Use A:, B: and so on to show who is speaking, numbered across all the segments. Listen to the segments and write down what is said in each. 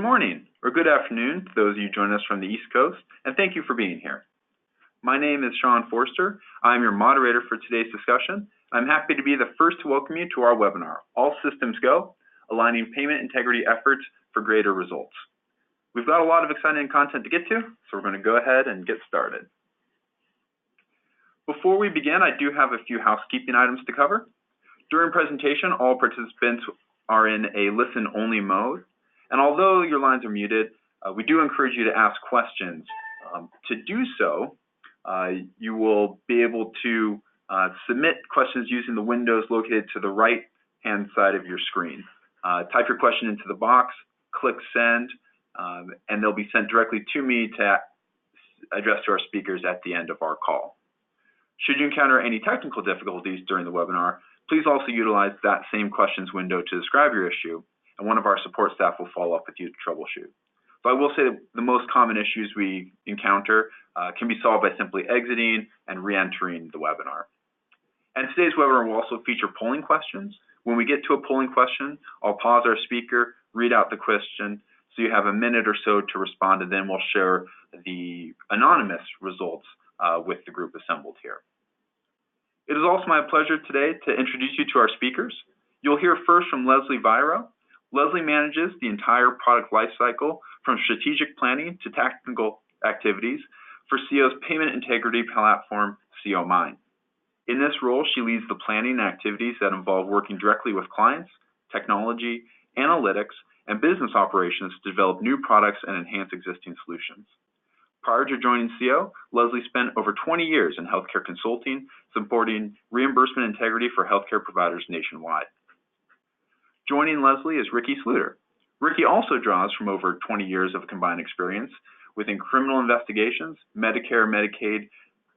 A: morning or good afternoon to those of you joining us from the East Coast, and thank you for being here. My name is Sean Forster. I'm your moderator for today's discussion. I'm happy to be the first to welcome you to our webinar, All Systems Go, Aligning Payment Integrity Efforts for Greater Results. We've got a lot of exciting content to get to, so we're going to go ahead and get started. Before we begin, I do have a few housekeeping items to cover. During presentation, all participants are in a listen-only mode, and although your lines are muted, we do encourage you to ask questions. To do so, you will be able to submit questions using the windows located to the right-hand side of your screen. Type your question into the box, click send, and they'll be sent directly to me to address to our speakers at the end of our call. Should you encounter any technical difficulties during the webinar, please also utilize that same questions window to describe your issue, and one of our support staff will follow up with you to troubleshoot. So I will say that the most common issues we encounter can be solved by simply exiting and re-entering the webinar. And today's webinar will also feature polling questions. When we get to a polling question, I'll pause our speaker, read out the question, so you have a minute or so to respond, and then we'll share the anonymous results with the group assembled here. It is also my pleasure today to introduce you to our speakers. You'll hear first from Leslie Viro. Leslie manages the entire product lifecycle from strategic planning to technical activities for SCIO's payment integrity platform, SCIOMine. In this role, she leads the planning and activities that involve working directly with clients, technology, analytics, and business operations to develop new products and enhance existing solutions. Prior to joining SCIO, Leslie spent over 20 years in healthcare consulting, supporting reimbursement integrity for healthcare providers nationwide. Joining Leslie is Ricky Sluter. Ricky also draws from over 20 years of combined experience within criminal investigations, Medicare, Medicaid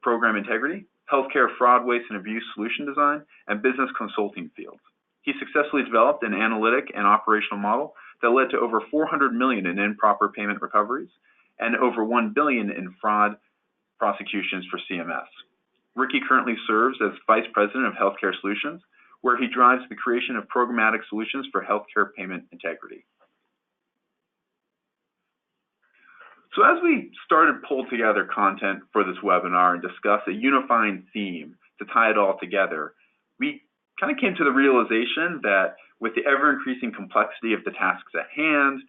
A: program integrity, healthcare fraud, waste, and abuse solution design, and business consulting fields. He successfully developed an analytic and operational model that led to over $400 million in improper payment recoveries and over $1 billion in fraud prosecutions for CMS. Ricky currently serves as Vice President of Healthcare Solutions, where he drives the creation of programmatic solutions for healthcare payment integrity. So as we started to pull together content for this webinar and discuss a unifying theme to tie it all together, we kind of came to the realization that with the ever-increasing complexity of the tasks at hand,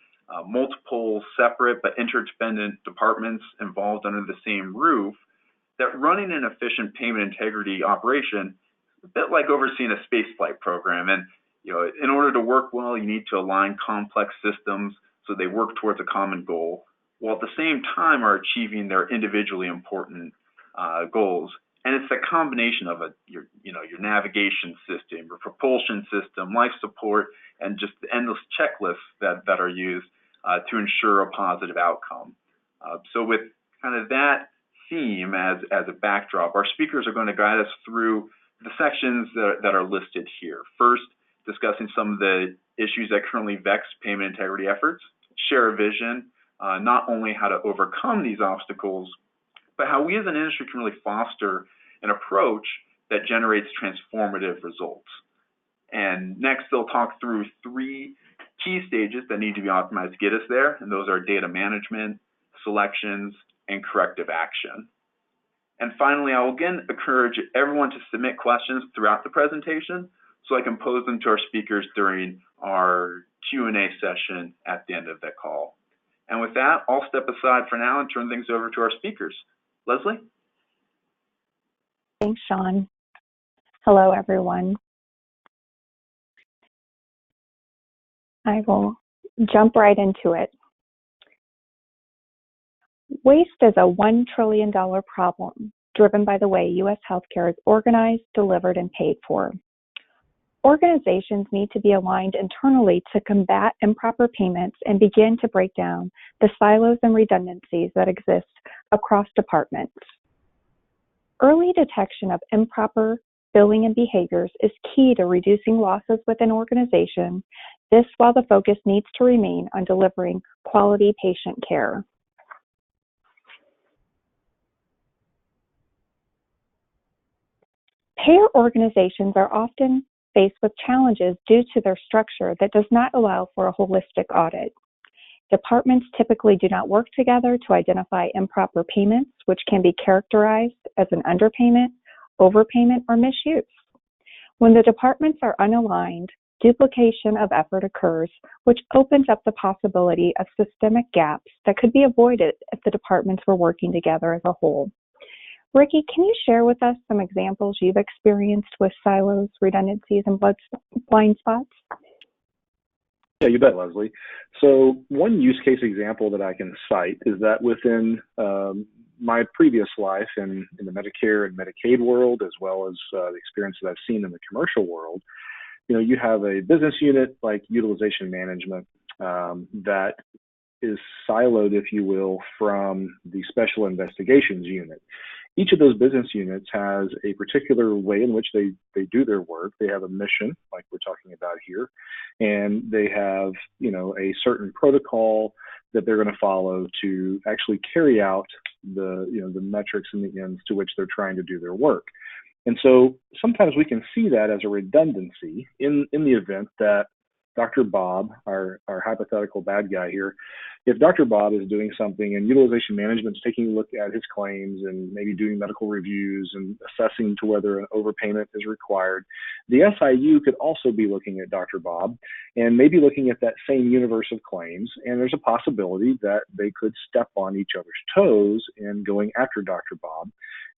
A: multiple separate but interdependent departments involved under the same roof, that running an efficient payment integrity operation is a bit like overseeing a spaceflight program. And in order to work well, you need to align complex systems so they work towards a common goal, while at the same time are achieving their individually important goals. And it's a combination of your navigation system, your propulsion system, life support, and just the endless checklists that are used to ensure a positive outcome. So with kind of that theme as a backdrop, our speakers are going to guide us through the sections that are listed here. First, discussing some of the issues that currently vex payment integrity efforts, share a vision, not only how to overcome these obstacles, but how we as an industry can really foster an approach that generates transformative results. And next, they'll talk through 3 key stages that need to be optimized to get us there, and those are data management, selections, and corrective action. And finally, I will again encourage everyone to submit questions throughout the presentation so I can pose them to our speakers during our Q&A session at the end of that call. And with that, I'll step aside for now and turn things over to our speakers. Leslie?
B: Thanks, Sean. Hello, everyone. I will jump right into it. Waste is a $1 trillion problem driven by the way U.S. healthcare is organized, delivered, and paid for. Organizations need to be aligned internally to combat improper payments and begin to break down the silos and redundancies that exist across departments. Early detection of improper billing and behaviors is key to reducing losses within an organization, this while the focus needs to remain on delivering quality patient care. Payer organizations are often faced with challenges due to their structure that does not allow for a holistic audit. Departments typically do not work together to identify improper payments, which can be characterized as an underpayment, overpayment, or misuse. When the departments are unaligned, duplication of effort occurs, which opens up the possibility of systemic gaps that could be avoided if the departments were working together as a whole. Ricky, can you share with us some examples you've experienced with silos, redundancies, and blind spots?
C: Yeah, you bet, Leslie. So one use case example that I can cite is that within my previous life in the Medicare and Medicaid world, as well as the experience that I've seen in the commercial world, you have a business unit like utilization management that is siloed, if you will, from the special investigations unit. Each of those business units has a particular way in which they do their work. They have a mission, like we're talking about here, and they have, a certain protocol that they're going to follow to actually carry out the metrics and the ends to which they're trying to do their work. And so sometimes we can see that as a redundancy in the event that Dr. Bob, our hypothetical bad guy here, if Dr. Bob is doing something and utilization management is taking a look at his claims and maybe doing medical reviews and assessing to whether an overpayment is required, the SIU could also be looking at Dr. Bob and maybe looking at that same universe of claims, and there's a possibility that they could step on each other's toes in going after Dr. Bob,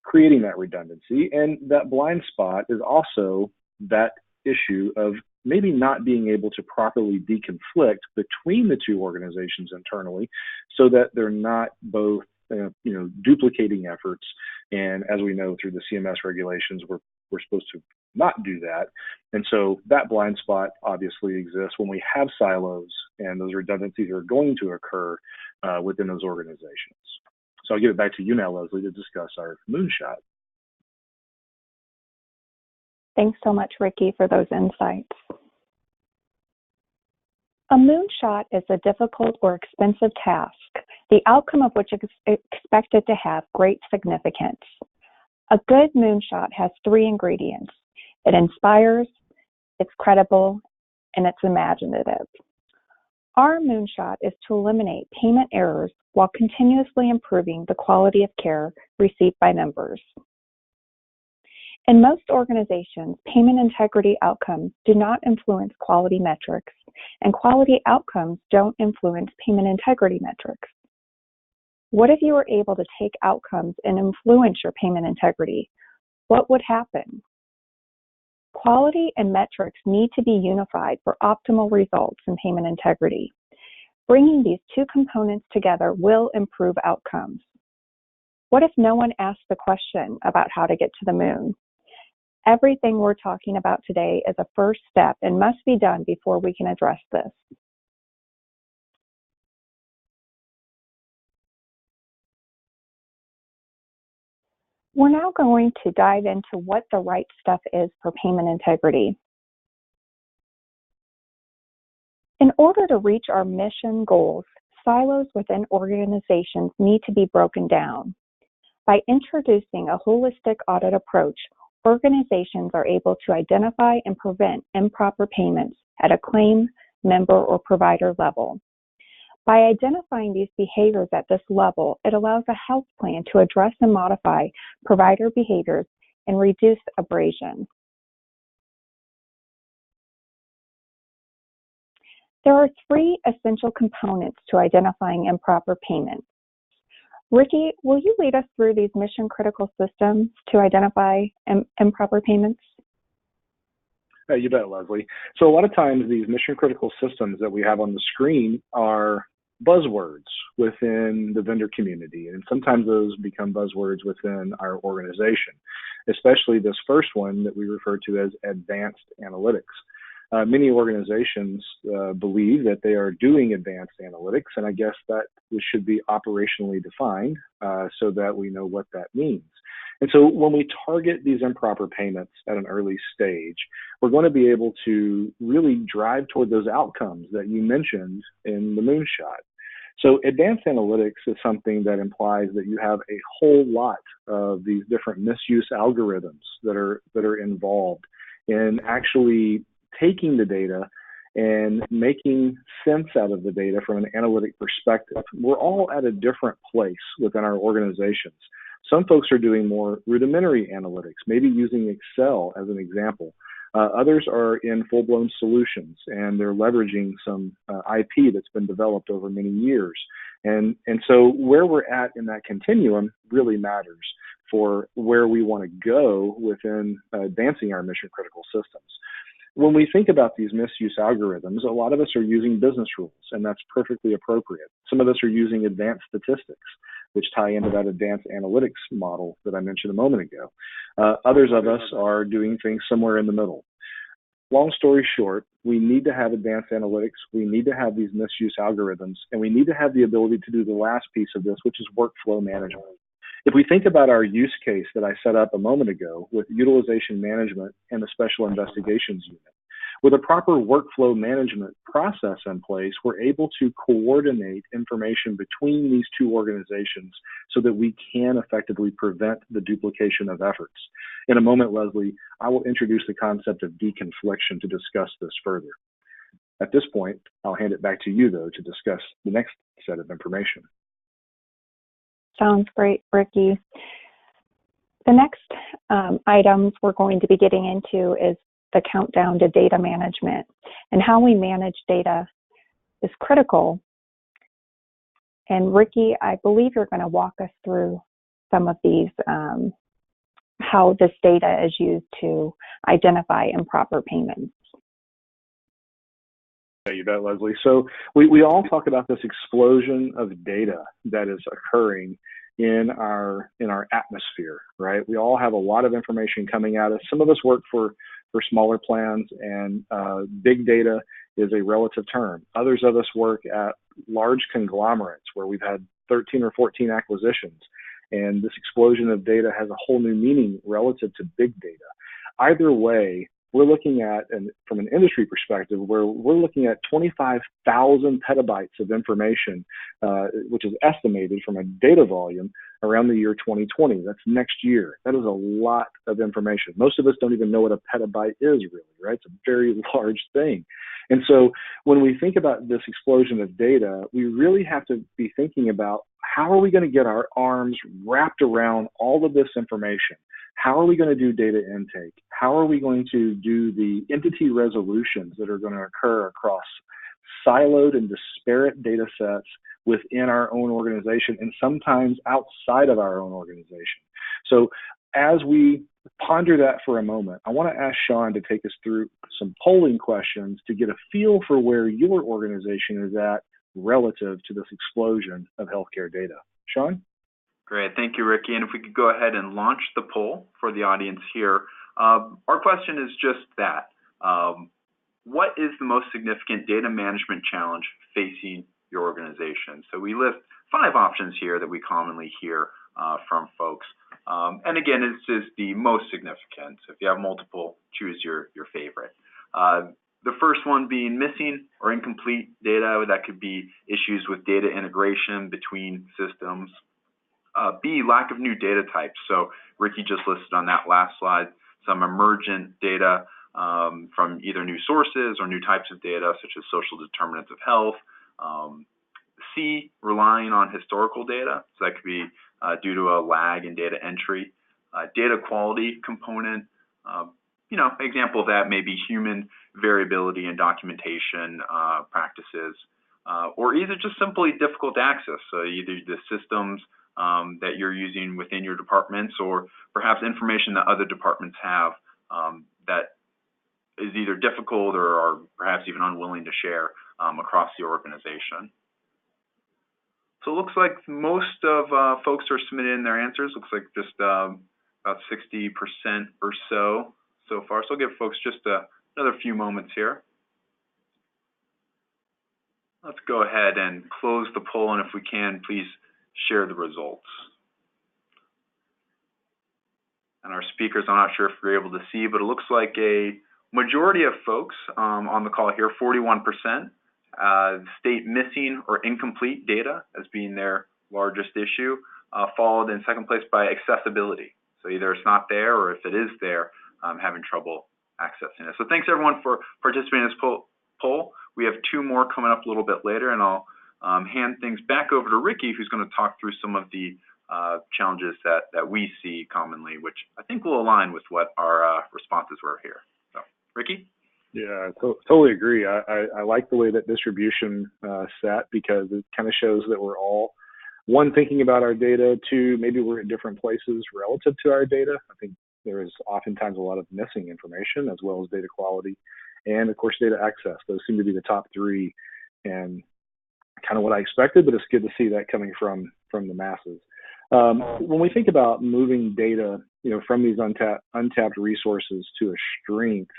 C: creating that redundancy. And that blind spot is also that issue of maybe not being able to properly deconflict between the two organizations internally so that they're not both duplicating efforts. And as we know through the CMS regulations, we're supposed to not do that. And so that blind spot obviously exists when we have silos, and those redundancies are going to occur within those organizations. So I'll give it back to you now, Leslie, to discuss our moonshot.
B: Thanks so much, Ricky, for those insights. A moonshot is a difficult or expensive task, the outcome of which is expected to have great significance. A good moonshot has 3 ingredients. It inspires, it's credible, and it's imaginative. Our moonshot is to eliminate payment errors while continuously improving the quality of care received by members. In most organizations, payment integrity outcomes do not influence quality metrics, and quality outcomes don't influence payment integrity metrics. What if you were able to take outcomes and influence your payment integrity? What would happen? Quality and metrics need to be unified for optimal results in payment integrity. Bringing these 2 components together will improve outcomes. What if no one asked the question about how to get to the moon? Everything we're talking about today is a first step and must be done before we can address this. We're now going to dive into what the right stuff is for payment integrity. In order to reach our mission goals, silos within organizations need to be broken down. By introducing a holistic audit approach, organizations are able to identify and prevent improper payments at a claim, member, or provider level. By identifying these behaviors at this level, it allows a health plan to address and modify provider behaviors and reduce abrasion. There are 3 essential components to identifying improper payments. Ricky, will you lead us through these mission-critical systems to identify improper payments?
C: You bet, Leslie. So a lot of times these mission-critical systems that we have on the screen are buzzwords within the vendor community, and sometimes those become buzzwords within our organization, especially this first one that we refer to as advanced analytics. Many organizations believe that they are doing advanced analytics, and I guess that this should be operationally defined so that we know what that means. And so when we target these improper payments at an early stage, we're going to be able to really drive toward those outcomes that you mentioned in the moonshot. So advanced analytics is something that implies that you have a whole lot of these different misuse algorithms that are involved in actually taking the data and making sense out of the data from an analytic perspective. We're all at a different place within our organizations. Some folks are doing more rudimentary analytics, maybe using Excel as an example. Others are in full-blown solutions, and they're leveraging some IP that's been developed over many years. And so where we're at in that continuum really matters for where we want to go within advancing our mission-critical systems. When we think about these misuse algorithms, a lot of us are using business rules, and that's perfectly appropriate. Some of us are using advanced statistics, which tie into that advanced analytics model that I mentioned a moment ago. Others of us are doing things somewhere in the middle. Long story short, we need to have advanced analytics, we need to have these misuse algorithms, and we need to have the ability to do the last piece of this, which is workflow management. If we think about our use case that I set up a moment ago with utilization management and the special investigations unit, with a proper workflow management process in place, we're able to coordinate information between these two organizations so that we can effectively prevent the duplication of efforts. In a moment, Leslie, I will introduce the concept of deconfliction to discuss this further. At this point, I'll hand it back to you, though, to discuss the next set of information.
B: Sounds great, Ricky. The next items we're going to be getting into is the countdown to data management, and how we manage data is critical. And Ricky, I believe you're going to walk us through some of these, how this data is used to identify improper payments.
C: Yeah, you bet, Leslie. So we all talk about this explosion of data that is occurring in our atmosphere, right? We all have a lot of information coming at us. Some of us work for smaller plans, and big data is a relative term. Others of us work at large conglomerates where we've had 13 or 14 acquisitions, and this explosion of data has a whole new meaning relative to big data. Either way, we're looking at, and from an industry perspective, where we're looking at 25,000 petabytes of information, which is estimated from a data volume around the year 2020. That's next year. That is a lot of information. Most of us don't even know what a petabyte is really, right? It's a very large thing. And so when we think about this explosion of data, we really have to be thinking about how are we going to get our arms wrapped around all of this information? How are we going to do data intake? How are we going to do the entity resolutions that are going to occur across siloed and disparate data sets within our own organization and sometimes outside of our own organization? So as we ponder that for a moment, I want to ask Sean to take us through some polling questions to get a feel for where your organization is at relative to this explosion of healthcare data. Sean?
A: Great, thank you, Ricky. And if we could go ahead and launch the poll for the audience here. Our question is just that. What is the most significant data management challenge facing your organization? So we list 5 options here that we commonly hear from folks. And again, it's just the most significant. So if you have multiple, choose your favorite. The first one being missing or incomplete data. That could be issues with data integration between systems. B, lack of new data types. So Ricky just listed on that last slide some emergent data from either new sources or new types of data, such as social determinants of health. C, relying on historical data. So that could be due to a lag in data entry. Data quality component. Example of that may be human variability in documentation practices, or either just simply difficult access. So either the systems that you're using within your departments, or perhaps information that other departments have that is either difficult or are perhaps even unwilling to share across the organization. So it looks like most of folks are submitting their answers. Looks like just about 60% or so far. So I'll give folks just another few moments here. Let's go ahead and close the poll, and if we can, please share the results. And our speakers, I'm not sure if you're able to see, but it looks like a majority of folks on the call here, 41%, state missing or incomplete data as being their largest issue, followed in second place by accessibility. So either it's not there, or if it is there, having trouble accessing it. So thanks everyone for participating in this poll. poll. We have 2 more coming up a little bit later, and I'll hand things back over to Ricky, who's going to talk through some of the challenges that we see commonly, which I think will align with what our responses were here. So, Ricky?
C: Yeah, totally agree. I like the way that distribution set, because it kind of shows that we're all, one, thinking about our data, 2, maybe we're at different places relative to our data. I think there is oftentimes a lot of missing information, as well as data quality, and of course data access. Those seem to be the top 3, and kind of what I expected, but it's good to see that coming from the masses. When we think about moving data, from these untapped resources to a strength,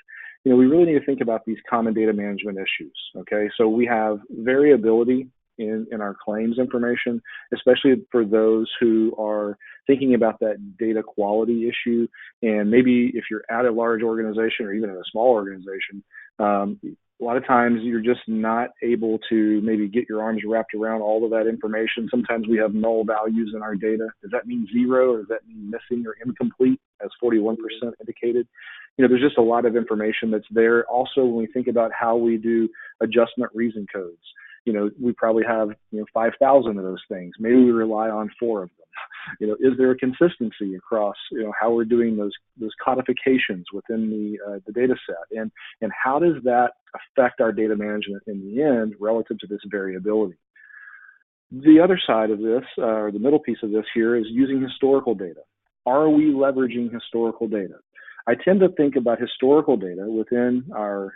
C: we really need to think about these common data management issues. Okay, so we have variability in our claims information, especially for those who are thinking about that data quality issue. And maybe if you're at a large organization or even in a small organization, a lot of times you're just not able to maybe get your arms wrapped around all of that information. Sometimes we have null values in our data. Does that mean 0, or does that mean missing or incomplete, as 41% indicated? There's just a lot of information that's there. Also, when we think about how we do adjustment reason codes, we probably have 5,000 of those things. Maybe we rely on 4 of them. Is there a consistency across how we're doing those codifications within the data set, and how does that affect our data management in the end relative to this variability? The other side of this, or the middle piece of this here, is using historical data. Are we leveraging historical data? I tend to think about historical data within our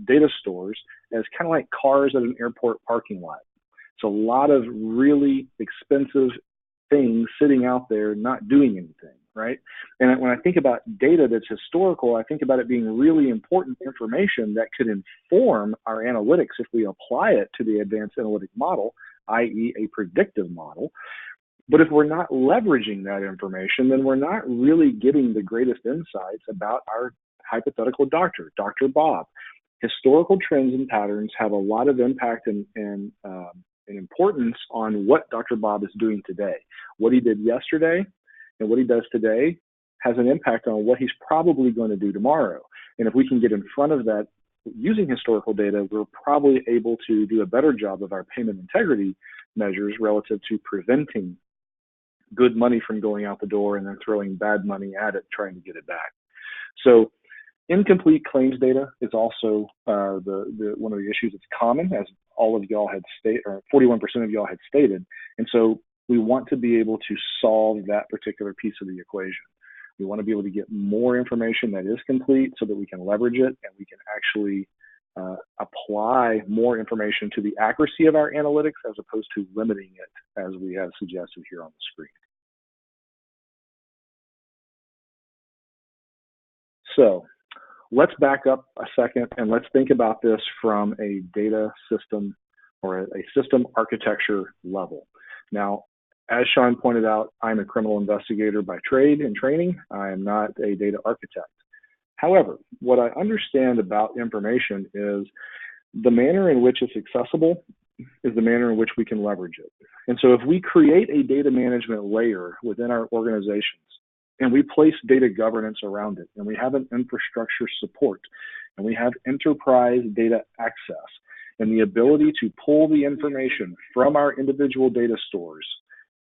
C: data stores as kind of like cars at an airport parking lot. It's a lot of really expensive things sitting out there not doing anything, right? And when I think about data that's historical, I think about it being really important information that could inform our analytics if we apply it to the advanced analytic model, i.e. a predictive model. But if we're not leveraging that information, then we're not really getting the greatest insights about our hypothetical doctor, Dr. Bob. Historical trends and patterns have a lot of impact and importance on what Dr. Bob is doing today. What he did yesterday and what he does today has an impact on what he's probably going to do tomorrow. And if we can get in front of that using historical data, we're probably able to do a better job of our payment integrity measures relative to preventing good money from going out the door and then throwing bad money at it, trying to get it back. So incomplete claims data is also one of the issues that's common, as all of y'all had stated, or 41% of y'all had stated. And so we want to be able to solve that particular piece of the equation. We want to be able to get more information that is complete so that we can leverage it and we can actually apply more information to the accuracy of our analytics, as opposed to limiting it, as we have suggested here on the screen. So let's back up a second and let's think about this from a data system or a system architecture level. Now, as Sean pointed out, I'm a criminal investigator by trade and training. I am not a data architect. However, what I understand about information is the manner in which it's accessible is the manner in which we can leverage it. And so if we create a data management layer within our organizations and we place data governance around it, and we have an infrastructure support, and we have enterprise data access, and the ability to pull the information from our individual data stores,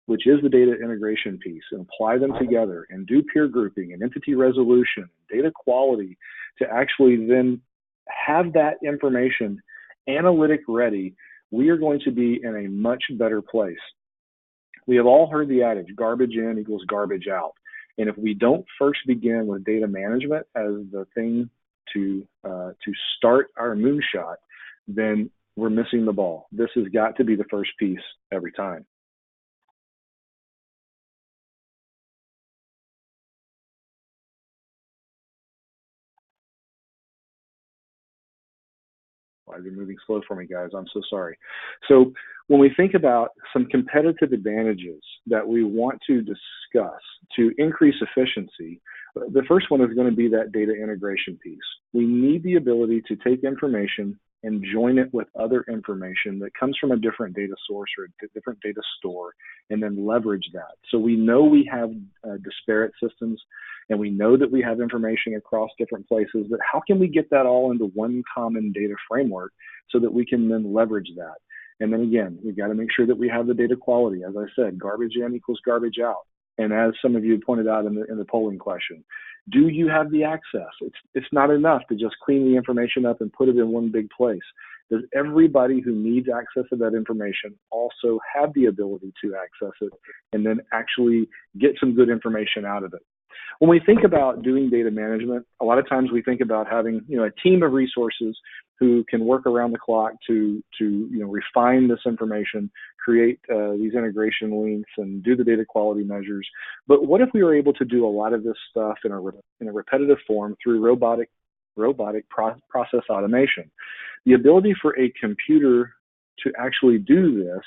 C: which is the data integration piece, and apply them together and do peer grouping and entity resolution, data quality, to actually then have that information analytic ready, we are going to be in a much better place. We have all heard the adage, garbage in equals garbage out. And if we don't first begin with data management as the thing to start our moonshot, then we're missing the ball. This has got to be the first piece every time. Why are you moving slow for me, guys? I'm so sorry. So when we think about some competitive advantages that we want to discuss to increase efficiency, the first one is going to be that data integration piece. We need the ability to take information and join it with other information that comes from a different data source or a different data store, and then leverage that. So we know we have disparate systems, and we know that we have information across different places, but how can we get that all into one common data framework so that we can then leverage that? And then again, we've got to make sure that we have the data quality. As I said, garbage in equals garbage out. And as some of you pointed out in the polling question, do you have the access? It's not enough to just clean the information up and put it in one big place. Does everybody who needs access to that information also have the ability to access it and then actually get some good information out of it? When we think about doing data management, a lot of times we think about having a team of resources who can work around the clock to refine this information, create these integration links, and do the data quality measures. But what if we were able to do a lot of this stuff in a repetitive form through robotic process automation? The ability for a computer to actually do this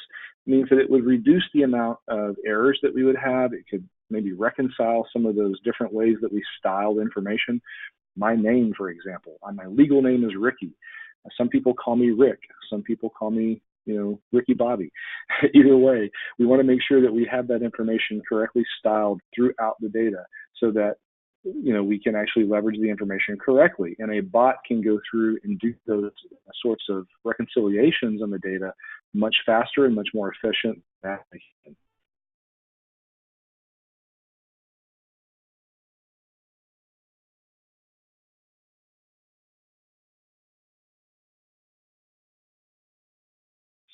C: means that it would reduce the amount of errors that we would have. It could maybe reconcile some of those different ways that we styled information. My name, for example, my legal name is Ricky. Some people call me Rick. Some people call me, Ricky Bobby. Either way, we want to make sure that we have that information correctly styled throughout the data so that, we can actually leverage the information correctly. And a bot can go through and do those sorts of reconciliations on the data much faster and much more efficient than a human.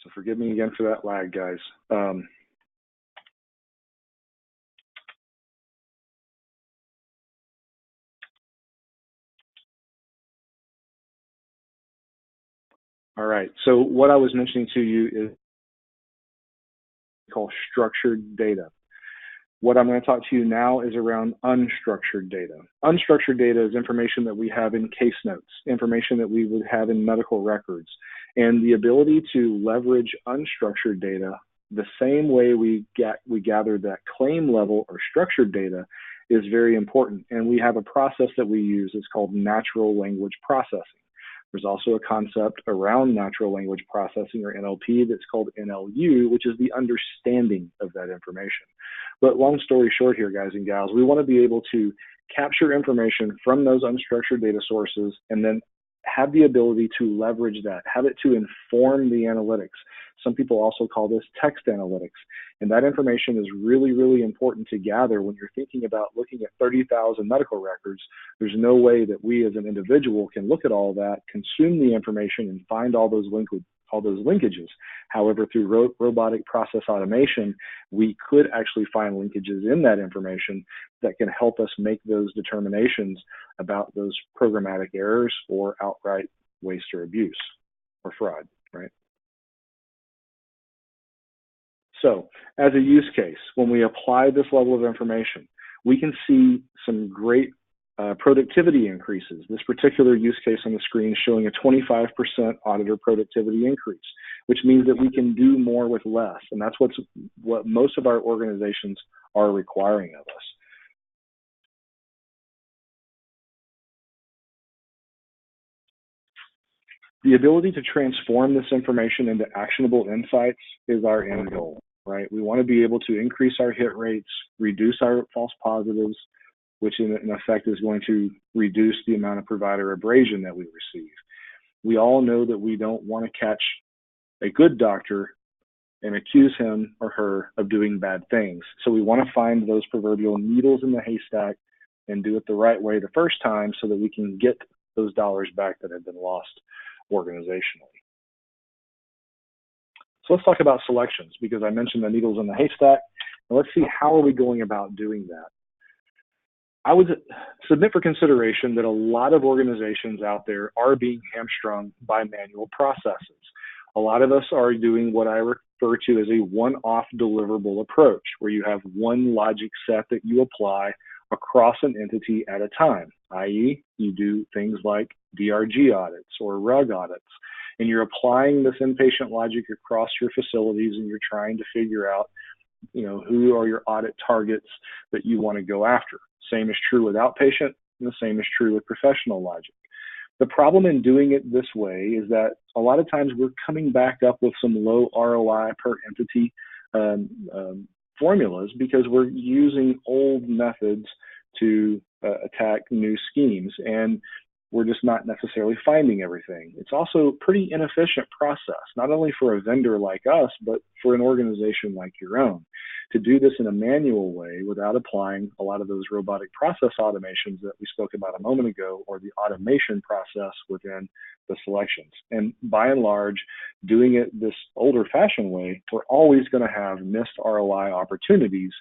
C: So forgive me again for that lag, guys. All right, so what I was mentioning to you is called structured data. What I'm going to talk to you now is around unstructured data. Unstructured data is information that we have in case notes, information that we would have in medical records, and the ability to leverage unstructured data the same way we gather that claim level or structured data is very important. And we have a process that we use. It's called natural language processing. There's also a concept around natural language processing, or NLP, that's called NLU, which is the understanding of that information. But long story short here, guys and gals, we want to be able to capture information from those unstructured data sources and then have the ability to leverage that, have it to inform the analytics. Some people also call this text analytics. And that information is really, really important to gather when you're thinking about looking at 30,000 medical records. There's no way that we as an individual can look at all that, consume the information, and find all those linkages. However, through robotic process automation, we could actually find linkages in that information that can help us make those determinations about those programmatic errors or outright waste or abuse or fraud, right? So as a use case, when we apply this level of information, we can see some great productivity increases. This particular use case on the screen is showing a 25% auditor productivity increase, which means that we can do more with less. And that's what most of our organizations are requiring of us. The ability to transform this information into actionable insights is our end goal, right? We want to be able to increase our hit rates, reduce our false positives, which in effect is going to reduce the amount of provider abrasion that we receive. We all know that we don't want to catch a good doctor and accuse him or her of doing bad things. So we want to find those proverbial needles in the haystack and do it the right way the first time so that we can get those dollars back that have been lost organizationally. So let's talk about selections, because I mentioned the needles in the haystack. And let's see, how are we going about doing that? I would submit for consideration that a lot of organizations out there are being hamstrung by manual processes. A lot of us are doing what I refer to as a one-off deliverable approach, where you have one logic set that you apply across an entity at a time, i.e., you do things like DRG audits or RUG audits, and you're applying this inpatient logic across your facilities, and you're trying to figure out, who are your audit targets that you want to go after. Same is true with outpatient, and the same is true with professional logic. The problem in doing it this way is that a lot of times we're coming back up with some low ROI per entity formulas because we're using old methods to attack new schemes, and we're just not necessarily finding everything. It's also a pretty inefficient process, not only for a vendor like us, but for an organization like your own. To do this in a manual way without applying a lot of those robotic process automations that we spoke about a moment ago, or the automation process within the selections. And by and large, doing it this older-fashioned way, we're always going to have missed ROI opportunities.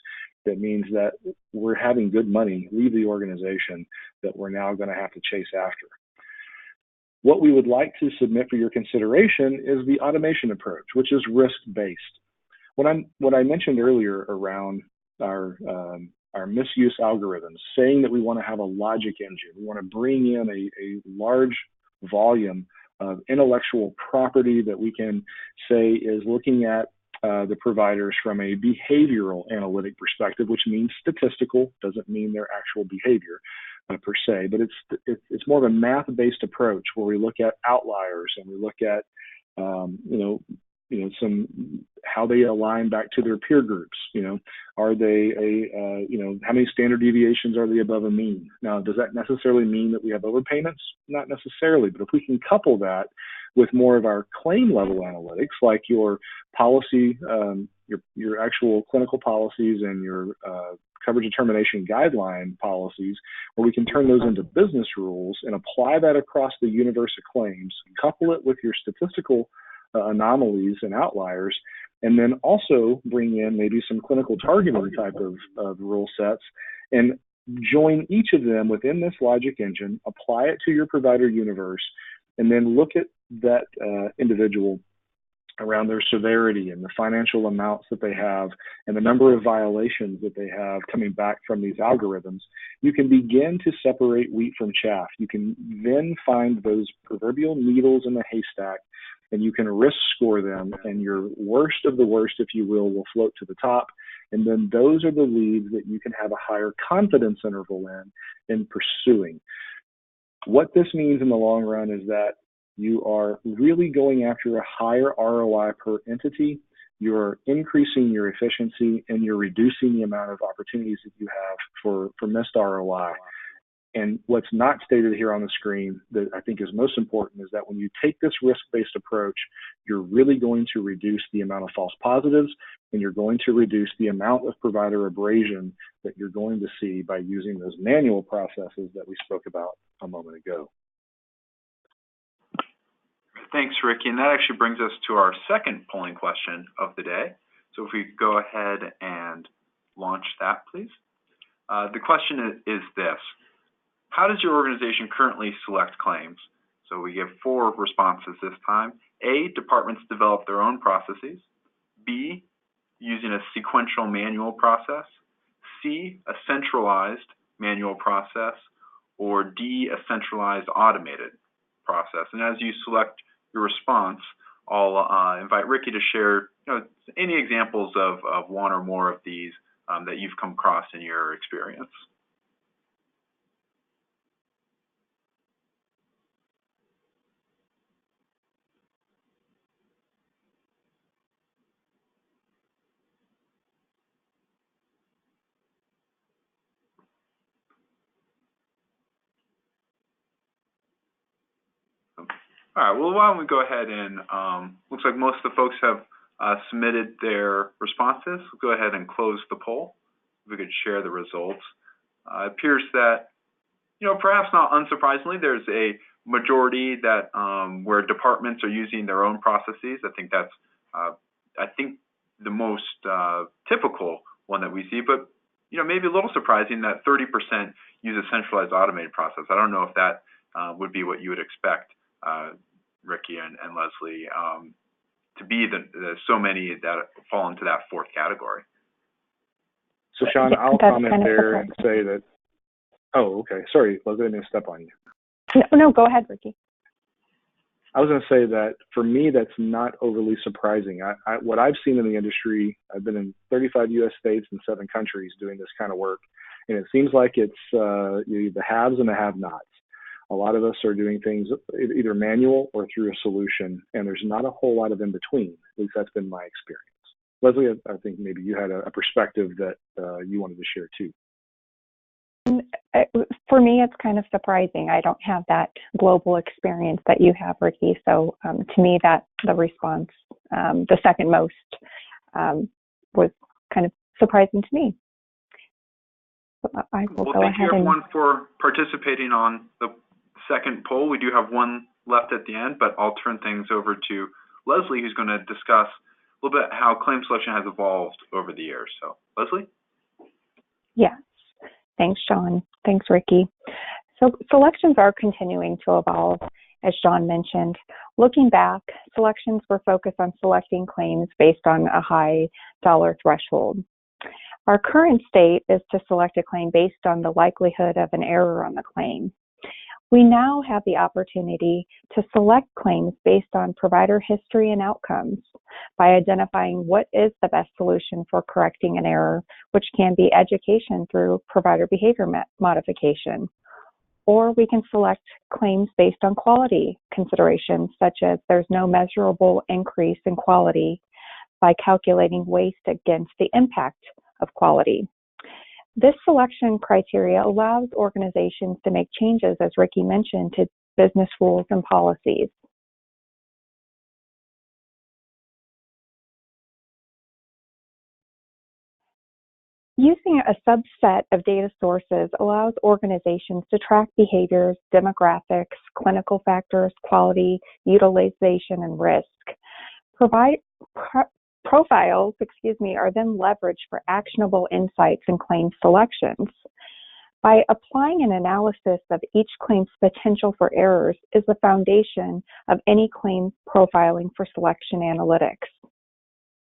C: That means that we're having good money leave the organization that we're now going to have to chase after. What we would like to submit for your consideration is the automation approach, which is risk-based. What I mentioned earlier around our misuse algorithms, saying that we want to have a logic engine, we want to bring in a large volume of intellectual property that we can say is looking at the providers from a behavioral analytic perspective, which means statistical, doesn't mean their actual behavior per se, but it's more of a math-based approach where we look at outliers and we look at some how they align back to their peer groups. Are they how many standard deviations are they above a mean? Now, does that necessarily mean that we have overpayments? Not necessarily, but if we can couple that with more of our claim level analytics, like your policy, your actual clinical policies and your coverage determination guideline policies, where we can turn those into business rules and apply that across the universe of claims, couple it with your statistical anomalies and outliers, and then also bring in maybe some clinical targeting type of rule sets, and join each of them within this logic engine, apply it to your provider universe, and then look at that individual around their severity and the financial amounts that they have and the number of violations that they have coming back from these algorithms. You can begin to separate wheat from chaff. You can then find those proverbial needles in the haystack, and you can risk score them, and your worst of the worst, if you will float to the top. And then those are the leads that you can have a higher confidence interval in pursuing. What this means in the long run is that you are really going after a higher ROI per entity, you're increasing your efficiency, and you're reducing the amount of opportunities that you have for missed ROI. And what's not stated here on the screen that I think is most important is that when you take this risk-based approach, you're really going to reduce the amount of false positives, and you're going to reduce the amount of provider abrasion that you're going to see by using those manual processes that we spoke about a moment ago.
A: Thanks, Ricky. And that actually brings us to our second polling question of the day. So if we could go ahead and launch that, please. The question is this: how does your organization currently select claims? So we give 4 responses this time. A, departments develop their own processes. B, using a sequential manual process. C, a centralized manual process. Or D, a centralized automated process. And as you select your response, I'll invite Ricky to share any examples of one or more of these that you've come across in your experience. All right, well, why don't we go ahead and, looks like most of the folks have submitted their responses. We'll go ahead and close the poll. If we could share the results. It appears that, perhaps not unsurprisingly, there's a majority that where departments are using their own processes. I think that's, the most typical one that we see, but, maybe a little surprising that 30% use a centralized automated process. I don't know if that would be what you would expect, Ricky and Leslie, to be so many that fall into that 4th category.
C: So Sean, I'll comment there and say that, oh, okay, sorry, Leslie, I didn't step on you.
B: No, go ahead, Ricky.
C: I was going to say that for me, that's not overly surprising. What I've seen in the industry, I've been in 35 U.S. states and 7 countries doing this kind of work, and it seems like it's the haves and the have-nots. A lot of us are doing things either manual or through a solution, and there's not a whole lot of in between. At least that's been my experience. Leslie, I think maybe you had a perspective that you wanted to share too.
B: For me, it's kind of surprising. I don't have that global experience that you have, Ricky. So to me, that the response, the second most, was kind of surprising to me. I will go
A: thank
B: ahead
A: you everyone for participating on the second poll. We do have one left at the end, but I'll turn things over to Leslie, who's going to discuss a little bit how claim selection has evolved over the years. So, Leslie?
B: Yes. Thanks, John. Thanks, Ricky. So selections are continuing to evolve, as John mentioned. Looking back, selections were focused on selecting claims based on a high dollar threshold. Our current state is to select a claim based on the likelihood of an error on the claim. We now have the opportunity to select claims based on provider history and outcomes by identifying what is the best solution for correcting an error, which can be education through provider behavior modification. Or we can select claims based on quality considerations, such as there's no measurable increase in quality by calculating waste against the impact of quality. This selection criteria allows organizations to make changes, as Ricky mentioned, to business rules and policies. Using a subset of data sources allows organizations to track behaviors, demographics, clinical factors, quality, utilization, and risk. Profiles, are then leveraged for actionable insights and claim selections. By applying an analysis of each claim's potential for errors is the foundation of any claim profiling for selection analytics.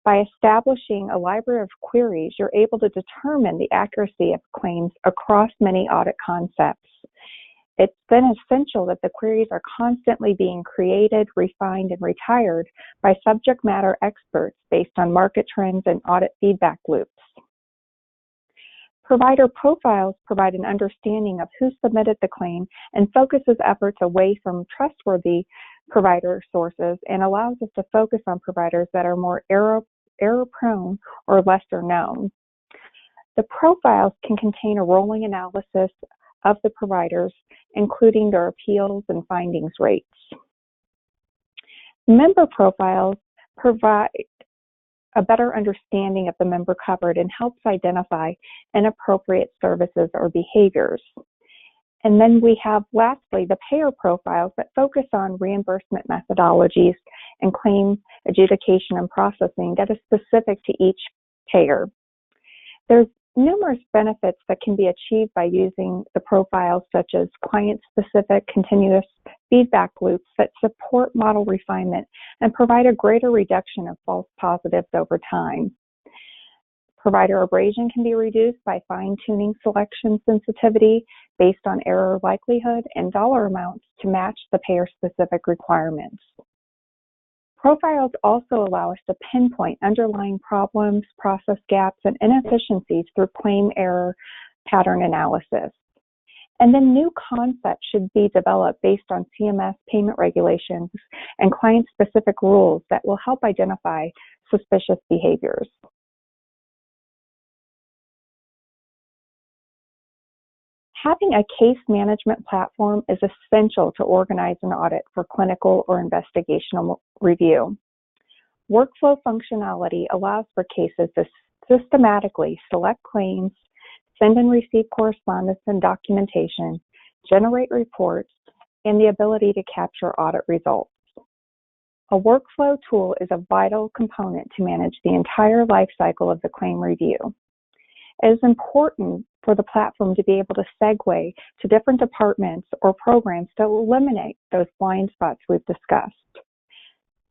B: By establishing a library of queries, you're able to determine the accuracy of claims across many audit concepts. It's then essential that the queries are constantly being created, refined, and retired by subject matter experts based on market trends and audit feedback loops. Provider profiles provide an understanding of who submitted the claim and focuses efforts away from trustworthy provider sources and allows us to focus on providers that are more error-prone or lesser known. The profiles can contain a rolling analysis of the providers, including their appeals and findings rates. Member profiles provide a better understanding of the member covered and helps identify inappropriate services or behaviors. And then we have, lastly, the payer profiles that focus on reimbursement methodologies and claim adjudication and processing that is specific to each payer. There's numerous benefits that can be achieved by using the profiles, such as client-specific continuous feedback loops that support model refinement and provide a greater reduction of false positives over time. Provider abrasion can be reduced by fine-tuning selection sensitivity based on error likelihood and dollar amounts to match the payer-specific requirements. Profiles also allow us to pinpoint underlying problems, process gaps, and inefficiencies through claim error pattern analysis. And then new concepts should be developed based on CMS payment regulations and client-specific rules that will help identify suspicious behaviors. Having a case management platform is essential to organize an audit for clinical or investigational review. Workflow functionality allows for cases to systematically select claims, send and receive correspondence and documentation, generate reports, and the ability to capture audit results. A workflow tool is a vital component to manage the entire life cycle of the claim review. It is important for the platform to be able to segue to different departments or programs to eliminate those blind spots we've discussed.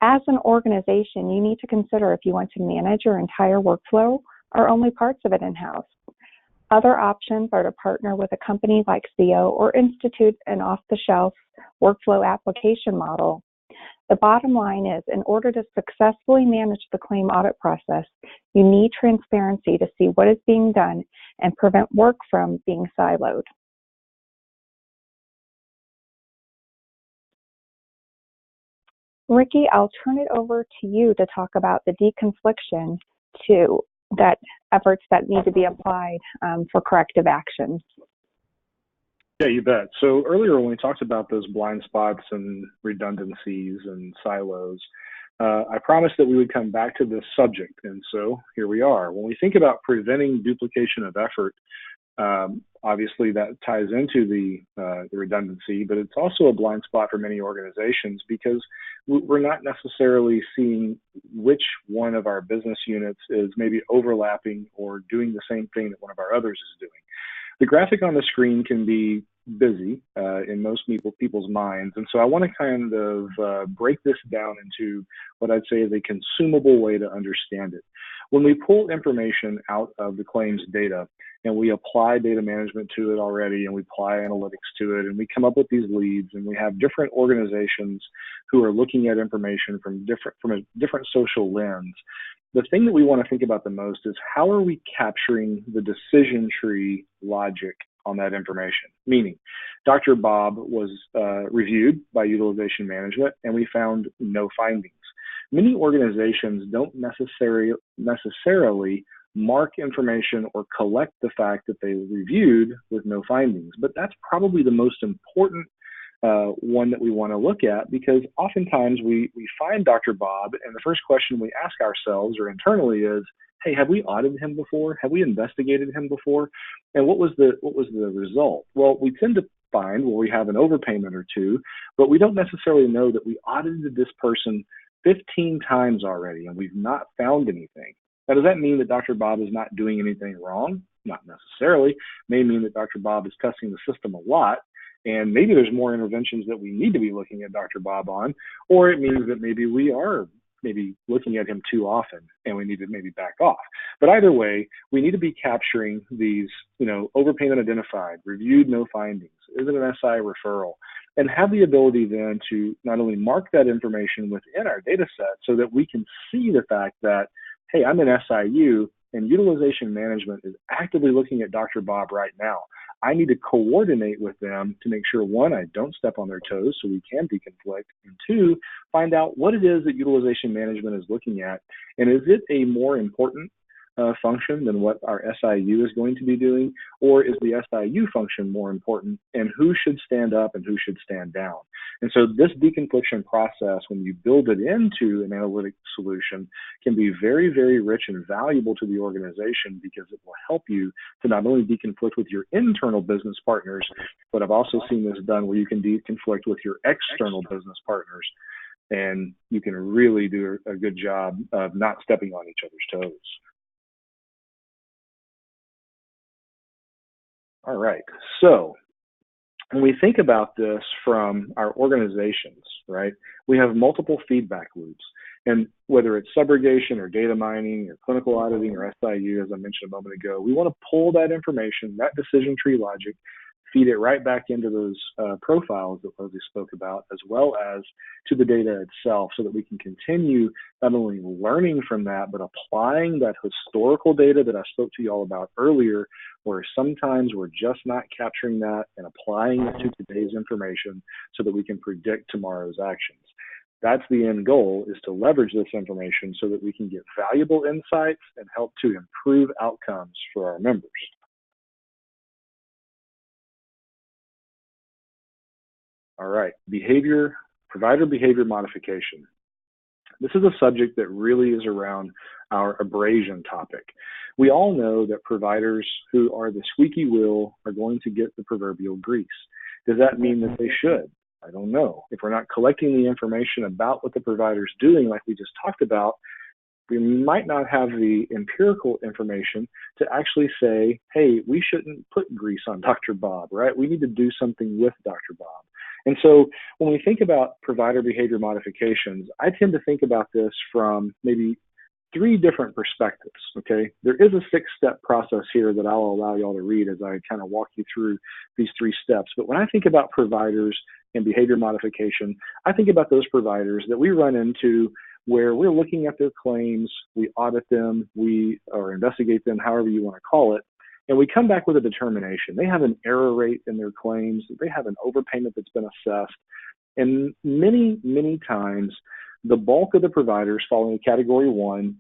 B: As an organization, you need to consider if you want to manage your entire workflow or only parts of it in-house. Other options are to partner with a company like SCIO or institute an off-the-shelf workflow application model. The bottom line is, in order to successfully manage the claim audit process, you need transparency to see what is being done and prevent work from being siloed. Ricky, I'll turn it over to you to talk about the deconfliction efforts that need to be applied for corrective actions.
C: Yeah, you bet. So earlier when we talked about those blind spots and redundancies and silos, I promised that we would come back to this subject. And so here we are. When we think about preventing duplication of effort, obviously that ties into the redundancy, but it's also a blind spot for many organizations because we're not necessarily seeing which one of our business units is maybe overlapping or doing the same thing that one of our others is doing. The graphic on the screen can be busy in most people's minds, and so I want to kind of break this down into what I'd say is a consumable way to understand it. When we pull information out of the claims data and we apply data management to it already and we apply analytics to it and we come up with these leads and we have different organizations who are looking at information from a different social lens, the thing that we want to think about the most is how are we capturing the decision tree logic on that information? Meaning, Dr. Bob was reviewed by utilization management and we found no findings. Many organizations don't necessarily mark information or collect the fact that they reviewed with no findings, but that's probably the most important one that we want to look at, because oftentimes we find Dr. Bob and the first question we ask ourselves or internally is, hey, have we audited him before? Have we investigated him before? And what was the result? Well, we tend to find where we have an overpayment or two, but we don't necessarily know that we audited this person 15 times already and we've not found anything. Now, does that mean that Dr. Bob is not doing anything wrong? Not necessarily. It may mean that Dr. Bob is testing the system a lot, and maybe there's more interventions that we need to be looking at Dr. Bob on, or it means that maybe we are looking at him too often and we need to maybe back off. But either way, we need to be capturing these, overpayment identified, reviewed, no findings, is it an SI referral, and have the ability then to not only mark that information within our data set so that we can see the fact that, hey, I'm an SIU and utilization management is actively looking at Dr. Bob right now. I need to coordinate with them to make sure, one, I don't step on their toes so we can deconflict, and two, find out what it is that utilization management is looking at, and is it a more important function than what our SIU is going to be doing, or is the SIU function more important, and who should stand up and who should stand down? And so this deconfliction process, when you build it into an analytic solution, can be very, very rich and valuable to the organization because it will help you to not only deconflict with your internal business partners, but I've also seen this done where you can deconflict with your external business partners, and you can really do a good job of not stepping on each other's toes. All right, so when we think about this from our organizations, right, we have multiple feedback loops. And whether it's subrogation or data mining or clinical auditing or SIU, as I mentioned a moment ago, we want to pull that information, that decision tree logic, feed it right back into those profiles that Leslie spoke about, as well as to the data itself, so that we can continue not only learning from that, but applying that historical data that I spoke to you all about earlier, where sometimes we're just not capturing that and applying it to today's information so that we can predict tomorrow's actions. That's the end goal, is to leverage this information so that we can get valuable insights and help to improve outcomes for our members. All right, provider behavior modification. This is a subject that really is around our abrasion topic. We all know that providers who are the squeaky wheel are going to get the proverbial grease. Does that mean that they should? I don't know. If we're not collecting the information about what the provider's doing, like we just talked about, we might not have the empirical information to actually say, hey, we shouldn't put grease on Dr. Bob, right? We need to do something with Dr. Bob. And so when we think about provider behavior modifications, I tend to think about this from maybe 3 different perspectives, okay? There is a 6-step process here that I'll allow y'all to read as I kind of walk you through these 3 steps. But when I think about providers and behavior modification, I think about those providers that we run into where we're looking at their claims, we audit them, or investigate them, however you want to call it, and we come back with a determination. They have an error rate in their claims, they have an overpayment that's been assessed, and many, many times, the bulk of the providers falling in category 1,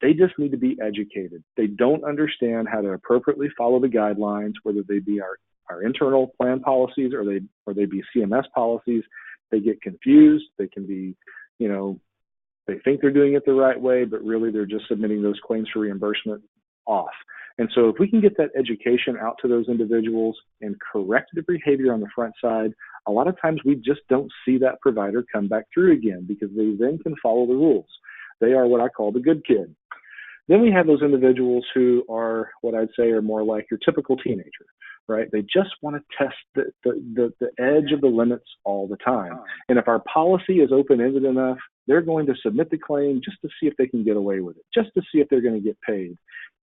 C: they just need to be educated. They don't understand how to appropriately follow the guidelines, whether they be our our internal plan policies or they be CMS policies. They get confused. They can be, they think they're doing it the right way, but really they're just submitting those claims for reimbursement off. And so if we can get that education out to those individuals and correct the behavior on the front side, a lot of times we just don't see that provider come back through again because they then can follow the rules. They are what I call the good kid. Then we have those individuals who are what I'd say are more like your typical teenager, right? They just want to test the edge of the limits all the time. And if our policy is open-ended enough, they're going to submit the claim just to see if they can get away with it, just to see if they're going to get paid.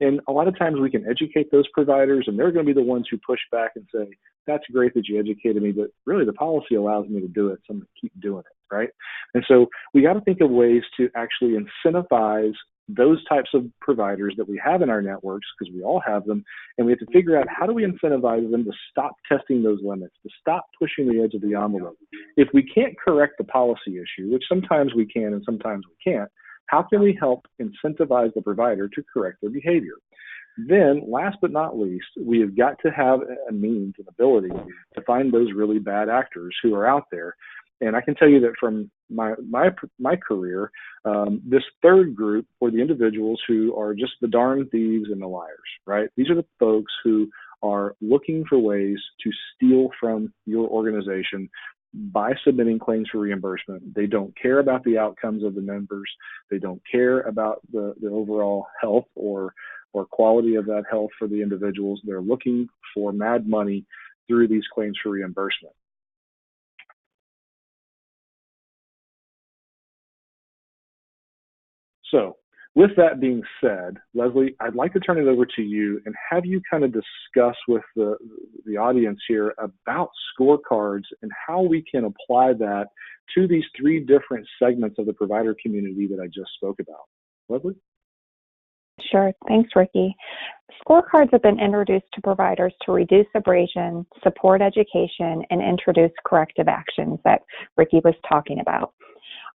C: And a lot of times we can educate those providers and they're going to be the ones who push back and say, that's great that you educated me, but really the policy allows me to do it, so I'm going to keep doing it, right? And so we got to think of ways to actually incentivize those types of providers that we have in our networks, because we all have them, and we have to figure out how do we incentivize them to stop testing those limits, to stop pushing the edge of the envelope. If we can't correct the policy issue, which sometimes we can and sometimes we can't, how can we help incentivize the provider to correct their behavior? Then, last but not least, we have got to have a means and ability to find those really bad actors who are out there. And I can tell you that from my career, this third group were the individuals who are just the darn thieves and the liars, right? These are the folks who are looking for ways to steal from your organization by submitting claims for reimbursement. They don't care about the outcomes of the members. They don't care about the overall health or quality of that health for the individuals. They're looking for mad money through these claims for reimbursement. So with that being said, Leslie, I'd like to turn it over to you and have you kind of discuss with the audience here about scorecards and how we can apply that to these three different segments of the provider community that I just spoke about. Leslie?
B: Sure. Thanks, Ricky. Scorecards have been introduced to providers to reduce abrasion, support education, and introduce corrective actions that Ricky was talking about.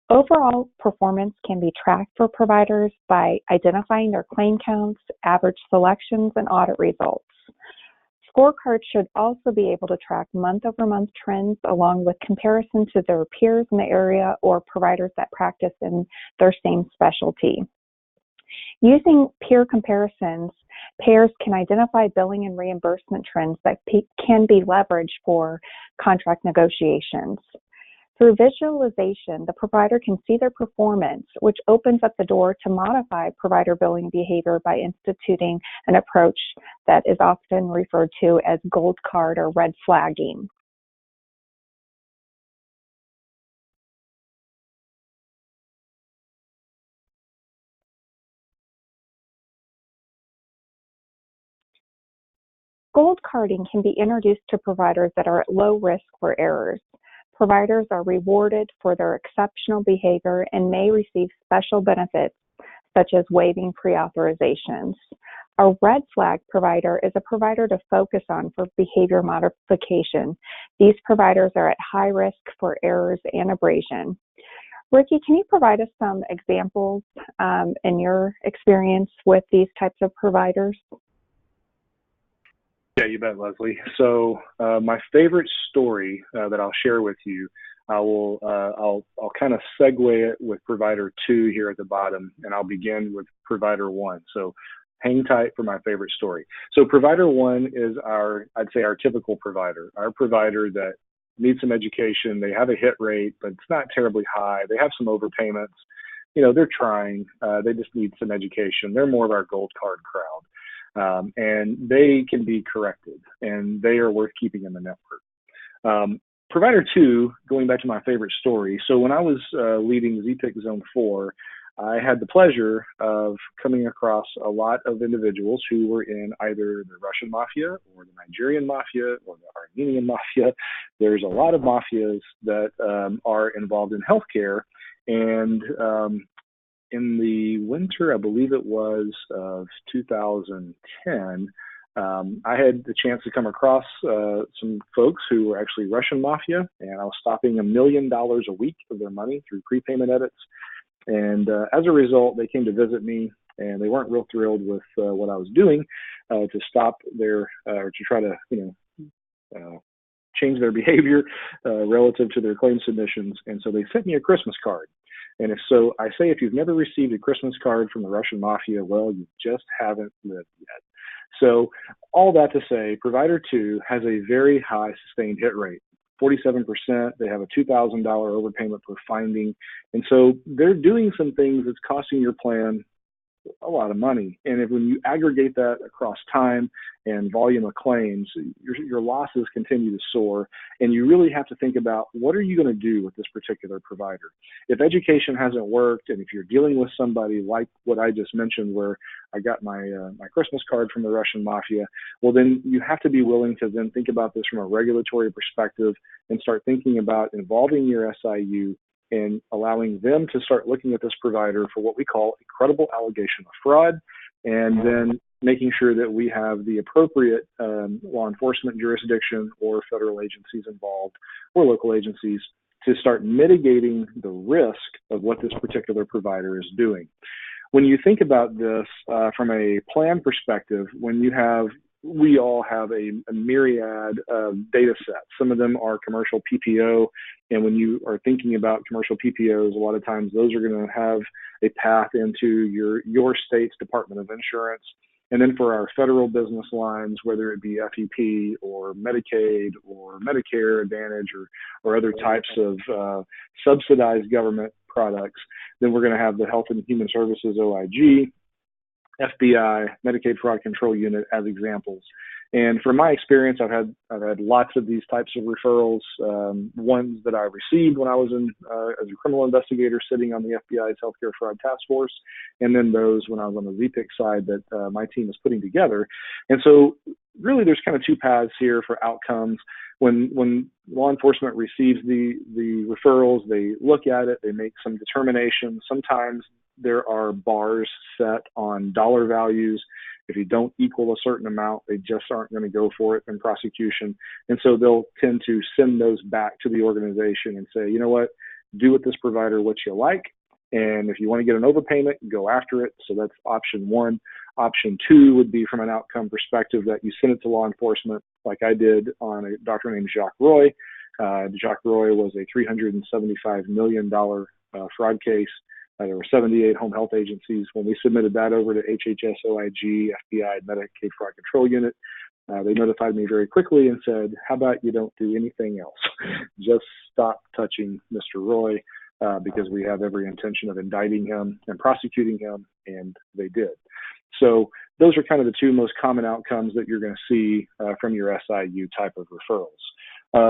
B: Overall performance can be tracked for providers by identifying their claim counts, average selections, and audit results. Scorecards should also be able to track month-over-month trends along with comparison to their peers in the area or providers that practice in their same specialty. Using peer comparisons, payers can identify billing and reimbursement trends that can be leveraged for contract negotiations. Through visualization, the provider can see their performance, which opens up the door to modify provider billing behavior by instituting an approach that is often referred to as gold card or red flagging. Gold carding can be introduced to providers that are at low risk for errors. Providers are rewarded for their exceptional behavior and may receive special benefits, such as waiving pre-authorizations. A red flag provider is a provider to focus on for behavior modification. These providers are at high risk for errors and abrasion. Ricky, can you provide us some examples in your experience with these types of providers?
C: Yeah, you bet, Leslie. So my favorite story that I'll share with you, I'll kind of segue it with provider 2 here at the bottom, and I'll begin with provider 1. So hang tight for my favorite story. So provider 1 is I'd say our typical provider, our provider that needs some education. They have a hit rate, but it's not terribly high. They have some overpayments. They're trying. They just need some education. They're more of our gold card crowd. And they can be corrected, and they are worth keeping in the network. Provider 2, going back to my favorite story, so when I was leading ZPIC Zone 4, I had the pleasure of coming across a lot of individuals who were in either the Russian mafia or the Nigerian mafia or the Armenian mafia. There's a lot of mafias that are involved in healthcare, and in the winter, I believe it was of 2010, I had the chance to come across some folks who were actually Russian mafia, and I was stopping $1 million a week of their money through prepayment edits. And as a result, they came to visit me, and they weren't real thrilled with what I was doing to stop their, or to try to, change their behavior relative to their claim submissions. And so they sent me a Christmas card. And if you've never received a Christmas card from the Russian mafia, well, you just haven't lived yet. So all that to say, Provider 2 has a very high sustained hit rate, 47%. They have a $2,000 overpayment per finding. And so they're doing some things that's costing your plan a lot of money. And when you aggregate that across time and volume of claims, your losses continue to soar. And you really have to think about, what are you going to do with this particular provider? If education hasn't worked, and if you're dealing with somebody like what I just mentioned, where I got my Christmas card from the Russian mafia, well, then you have to be willing to then think about this from a regulatory perspective and start thinking about involving your SIU and allowing them to start looking at this provider for what we call a credible allegation of fraud, and then making sure that we have the appropriate law enforcement jurisdiction or federal agencies involved or local agencies to start mitigating the risk of what this particular provider is doing. When you think about this from a plan perspective, we all have a myriad of data sets. Some of them are commercial PPO, and when you are thinking about commercial PPOs, a lot of times those are going to have a path into your state's Department of Insurance. And then for our federal business lines, whether it be FEP or Medicaid or Medicare Advantage or other types of subsidized government products, then we're going to have the Health and Human Services OIG, FBI, Medicaid Fraud Control Unit as examples. And from my experience, I've had lots of these types of referrals, ones that I received when I was as a criminal investigator sitting on the FBI's Healthcare Fraud Task Force, and then those when I was on the ZPIC side that my team is putting together. And so really there's kind of two paths here for outcomes. When law enforcement receives the referrals, they look at it, they make some determinations. Sometimes there are bars set on dollar values. If you don't equal a certain amount, they just aren't going to go for it in prosecution. And so they'll tend to send those back to the organization and say, you know what, do with this provider what you like. And if you want to get an overpayment, go after it. So that's option one. Option two would be from an outcome perspective that you send it to law enforcement, like I did on a doctor named Jacques Roy. Jacques Roy was a $375 million fraud case. There were 78 home health agencies. When we submitted that over to HHS, OIG, FBI, Medicaid Fraud Control Unit, they notified me very quickly and said, how about you don't do anything else? Just stop touching Mr. Roy because we have every intention of indicting him and prosecuting him, and they did. So those are kind of the two most common outcomes that you're going to see from your SIU type of referrals.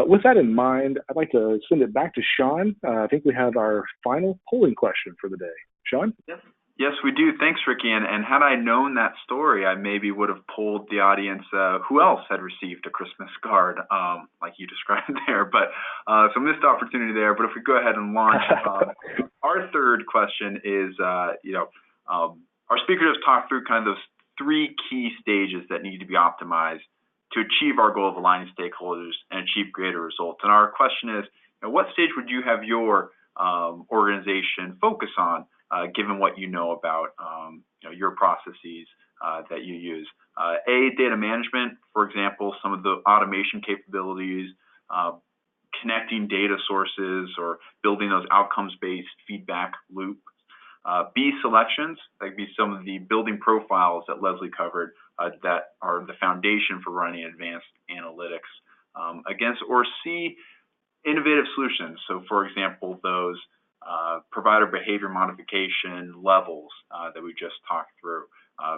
C: With that in mind, I'd like to send it back to Sean. I think we have our final polling question for the day. Sean?
A: Yes, we do. Thanks, Ricky. And had I known that story, I maybe would have polled the audience who else had received a Christmas card, like you described there. But so missed opportunity there. But if we go ahead and launch, our third question is, our speakers have talked through kind of those three key stages that need to be optimized to achieve our goal of aligning stakeholders and achieve greater results. And our question is, what stage would you have your organization focus on, given what you know about your processes that you use? A, data management, for example, some of the automation capabilities, connecting data sources or building those outcomes-based feedback loops. B, selections, that could be some of the building profiles that Leslie covered that are the foundation for running advanced analytics against. Or C, innovative solutions. So for example, those provider behavior modification levels that we just talked through,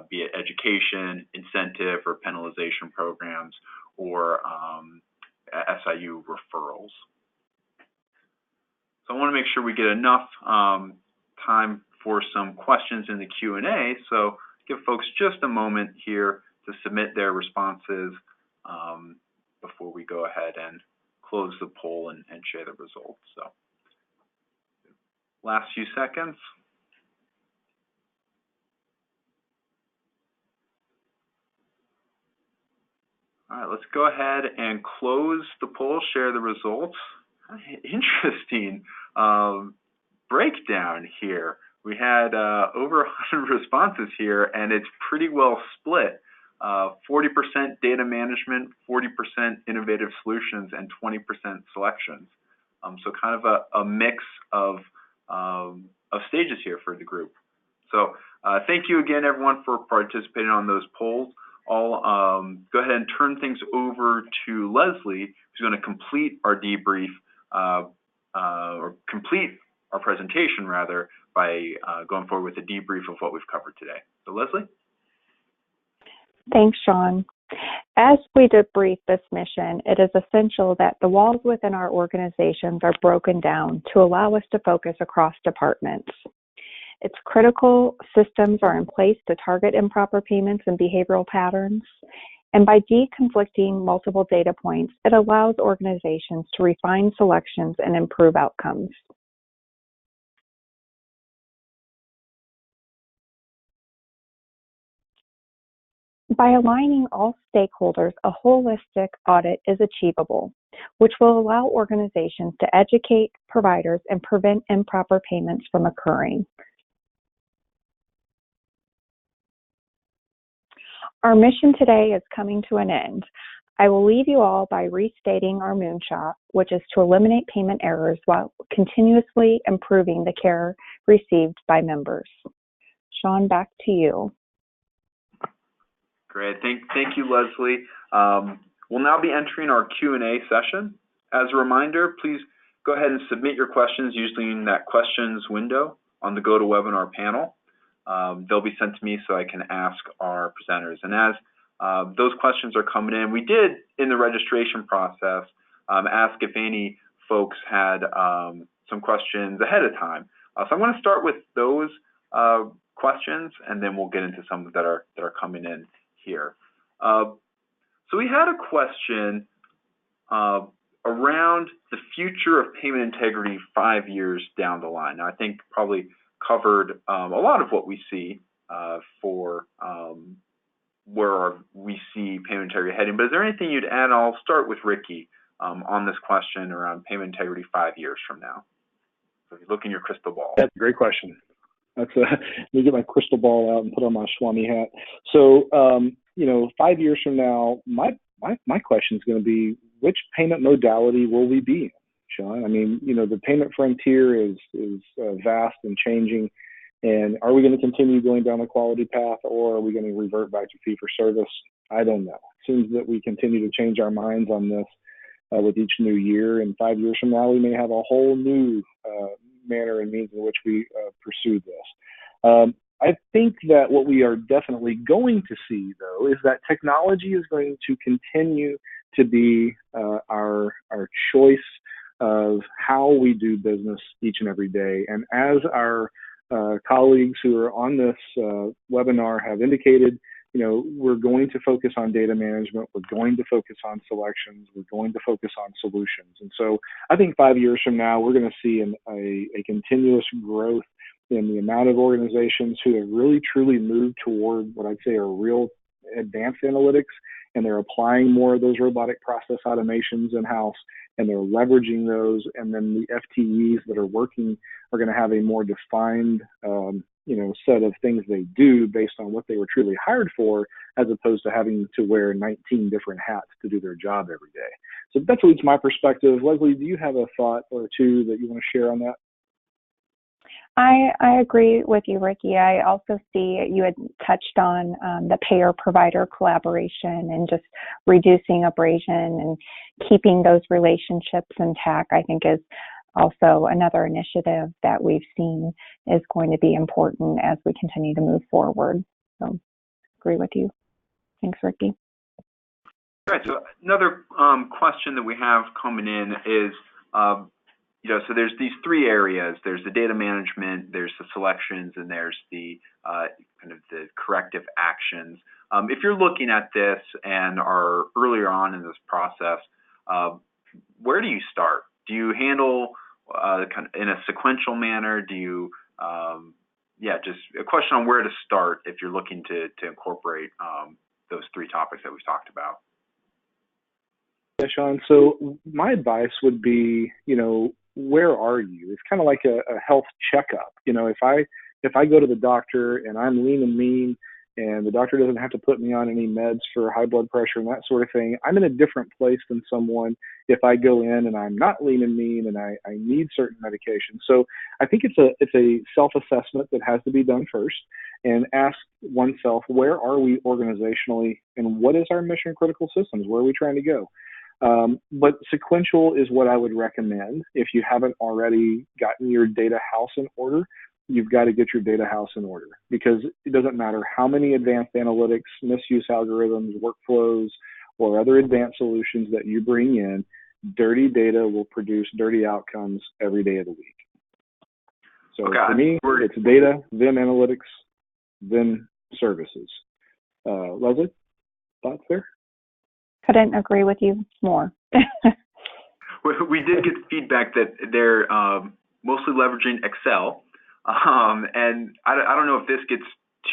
A: be it education, incentive, or penalization programs, or SIU referrals. So I want to make sure we get enough time for some questions in the Q&A, so give folks just a moment here to submit their responses before we go ahead and close the poll and share the results. So last few seconds. All right, let's go ahead and close the poll, share the results. Interesting breakdown here. We had over 100 responses here, and it's pretty well split 40% data management, 40% innovative solutions, and 20% selections. So kind of a mix of stages here for the group. So thank you again, everyone, for participating on those polls. I'll go ahead and turn things over to Leslie, who's going to complete our debrief, or complete our presentation, rather, by going forward with a debrief of what we've covered today. So Leslie?
B: Thanks, Sean. As we debrief this mission, it is essential that the walls within our organizations are broken down to allow us to focus across departments. It's critical systems are in place to target improper payments and behavioral patterns. And by deconflicting multiple data points, it allows organizations to refine selections and improve outcomes. By aligning all stakeholders, a holistic audit is achievable, which will allow organizations to educate providers and prevent improper payments from occurring. Our mission today is coming to an end. I will leave you all by restating our moonshot, which is to eliminate payment errors while continuously improving the care received by members. Sean, back to you.
A: Great. Thank you, Leslie. We'll now be entering our Q&A session. As a reminder, please go ahead and submit your questions using that questions window on the GoToWebinar panel. They'll be sent to me so I can ask our presenters. And as those questions are coming in, we did, in the registration process, ask if any folks had some questions ahead of time. So I'm going to start with those questions, and then we'll get into some that are coming in here. So we had a question around the future of payment integrity 5 years down the line. Now, I think probably covered a lot of what we see for where we see payment integrity heading. But is there anything you'd add? I'll start with Ricky on this question around payment integrity 5 years from now. So if you look in your crystal ball.
C: That's a great question. Let me get my crystal ball out and put on my Swami hat. So, 5 years from now, my question is going to be, which payment modality will we be in, Sean? I mean, the payment frontier is vast and changing. And are we going to continue going down the quality path, or are we going to revert back to fee for service? I don't know. It seems that we continue to change our minds on this with each new year. And 5 years from now, we may have a whole new manner and means in which we pursue this. I think that what we are definitely going to see, though, is that technology is going to continue to be our choice of how we do business each and every day. And as our colleagues who are on this webinar have indicated, we're going to focus on data management, we're going to focus on selections, we're going to focus on solutions. And so I think 5 years from now, we're going to see a continuous growth in the amount of organizations who have really truly moved toward what I'd say are real advanced analytics, and they're applying more of those robotic process automations in-house, and they're leveraging those, and then the FTEs that are working are going to have a more defined set of things they do based on what they were truly hired for, as opposed to having to wear 19 different hats to do their job every day. So that's at least my perspective. Leslie, do you have a thought or two that you want to share on that?
B: I agree with you, Ricky. I also see you had touched on the payer-provider collaboration and just reducing abrasion and keeping those relationships intact, I think is also another initiative that we've seen is going to be important as we continue to move forward. So, agree with you. Thanks, Ricky.
A: All right, so another question that we have coming in is, so there's these three areas. There's the data management, there's the selections, and there's the kind of the corrective actions. If you're looking at this and are earlier on in this process, where do you start? Do you handle kind of in a sequential manner? Do you, just a question on where to start if you're looking to incorporate those three topics that we've talked about.
C: Yeah, Sean. So my advice would be, where are you? It's kind of like a health checkup. If I go to the doctor and I'm lean and mean and the doctor doesn't have to put me on any meds for high blood pressure and that sort of thing, I'm in a different place than someone if I go in and I'm not lean and mean and I need certain medications. So I think it's a self-assessment that has to be done first, and ask oneself, where are we organizationally and what is our mission critical systems? Where are we trying to go? But sequential is what I would recommend. If you haven't already gotten your data house in order, you've got to get your data house in order, because it doesn't matter how many advanced analytics, misuse algorithms, workflows, or other advanced solutions that you bring in, dirty data will produce dirty outcomes every day of the week. So for me, it's data, then analytics, then services. Leslie, thoughts there?
B: Couldn't agree with you more.
A: We did get feedback that they're mostly leveraging Excel, and I don't know if this gets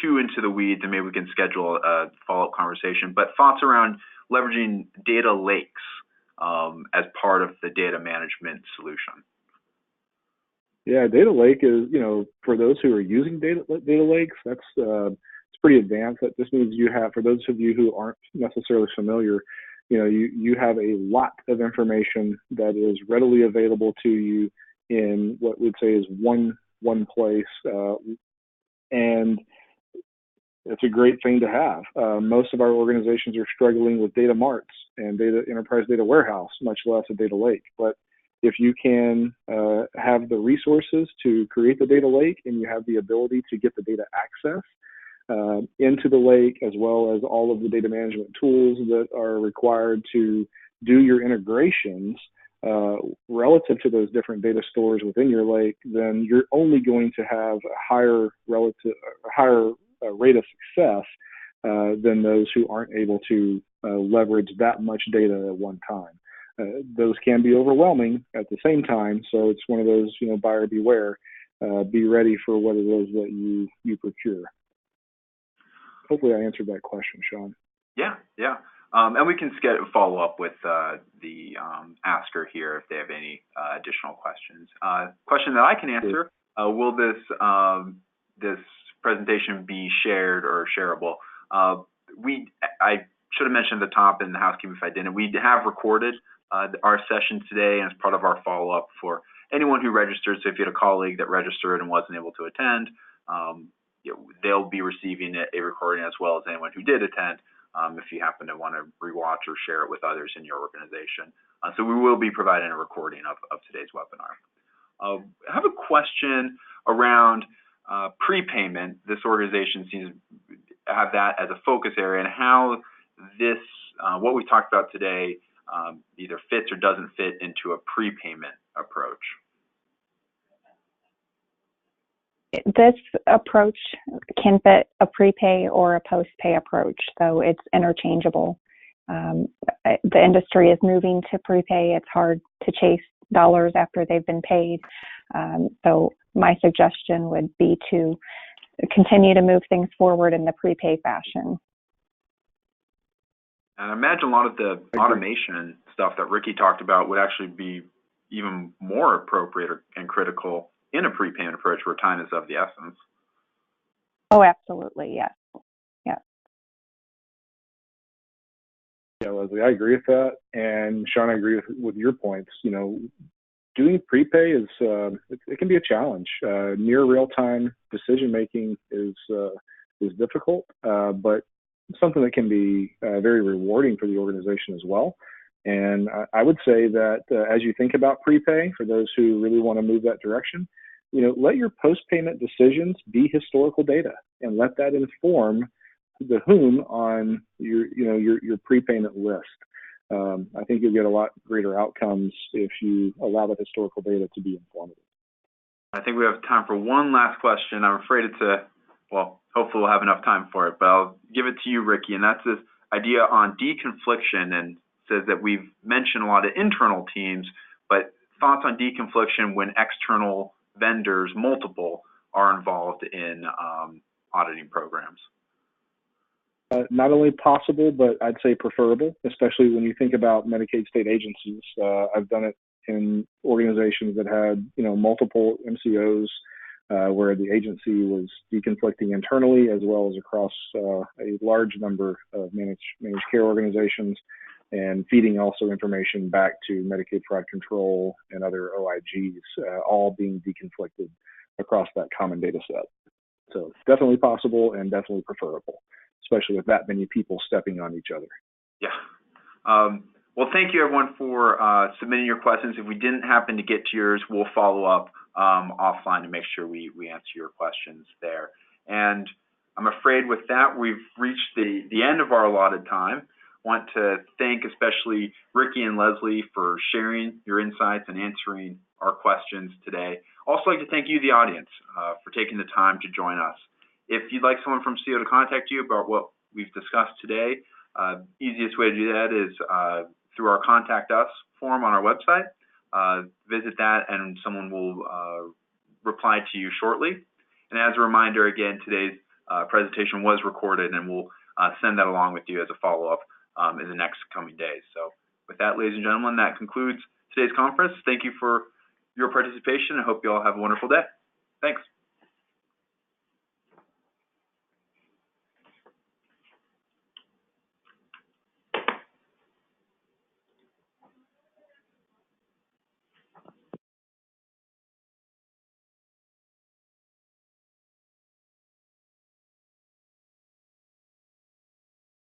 A: too into the weeds, and maybe we can schedule a follow-up conversation, but thoughts around leveraging data lakes as part of the data management solution.
C: Yeah, data lake is, for those who are using data lakes, that's it's pretty advanced. That just means you have, for those of you who aren't necessarily familiar, you have a lot of information that is readily available to you in what we'd say is one place, and it's a great thing to have. Most of our organizations are struggling with data marts and enterprise data warehouse, much less a data lake. But if you can have the resources to create the data lake, and you have the ability to get the data access into the lake, as well as all of the data management tools that are required to do your integrations relative to those different data stores within your lake, then you're only going to have a higher rate of success than those who aren't able to leverage that much data at one time. Those can be overwhelming at the same time, so it's one of those, buyer beware. Be ready for what it is that you procure. Hopefully I answered that question, Sean.
A: Yeah. And we can follow up with the asker here if they have any additional questions. Question that I can answer, will this presentation be shared or shareable? I should have mentioned at the top in the housekeeping if I didn't. We have recorded our session today, and as part of our follow-up for anyone who registered. So if you had a colleague that registered and wasn't able to attend, they'll be receiving a recording, as well as anyone who did attend, if you happen to want to rewatch or share it with others in your organization. So we will be providing a recording of today's webinar. I have a question around prepayment. This organization seems to have that as a focus area, and how this, what we talked about today, either fits or doesn't fit into a prepayment approach.
B: This approach can fit a prepay or a post-pay approach, so it's interchangeable. The industry is moving to prepay. It's hard to chase dollars after they've been paid. So my suggestion would be to continue to move things forward in the prepay fashion.
A: And I imagine a lot of the automation stuff that Ricky talked about would actually be even more appropriate and critical in a prepayment approach where time is of the essence.
B: Oh, absolutely, yes.
C: Yeah, Leslie, I agree with that. And Sean, I agree with your points. Doing prepay is, it can be a challenge. Near real-time decision-making is difficult, but something that can be very rewarding for the organization as well. And I would say that as you think about prepay, for those who really want to move that direction, let your post-payment decisions be historical data, and let that inform the whom on your prepayment list. I think you'll get a lot greater outcomes if you allow the historical data to be informative.
A: I think we have time for one last question. I'm afraid hopefully we'll have enough time for it, but I'll give it to you, Ricky, and that's this idea on deconfliction, and says that we've mentioned a lot of internal teams, but thoughts on deconfliction when external vendors, multiple, are involved in auditing programs.
C: Not only possible, but I'd say preferable, especially when you think about Medicaid state agencies. I've done it in organizations that had, multiple MCOs where the agency was deconflicting internally as well as across a large number of managed care organizations, and feeding also information back to Medicaid fraud control and other OIGs, all being deconflicted across that common data set. So definitely possible and definitely preferable, especially with that many people stepping on each other.
A: Yeah. Well, thank you everyone for submitting your questions. If we didn't happen to get to yours, we'll follow up offline to make sure we answer your questions there. And I'm afraid with that, we've reached the end of our allotted time. Want to thank especially Ricky and Leslie for sharing your insights and answering our questions today. Also like to thank you, the audience, for taking the time to join us. If you'd like someone from SCIO to contact you about what we've discussed today, easiest way to do that is through our Contact Us form on our website. Visit that and someone will reply to you shortly. And as a reminder, again, today's presentation was recorded, and we'll send that along with you as a follow-up in the next coming days. So with that, ladies and gentlemen, that concludes today's conference. Thank you for your participation. I hope you all have a wonderful day. Thanks.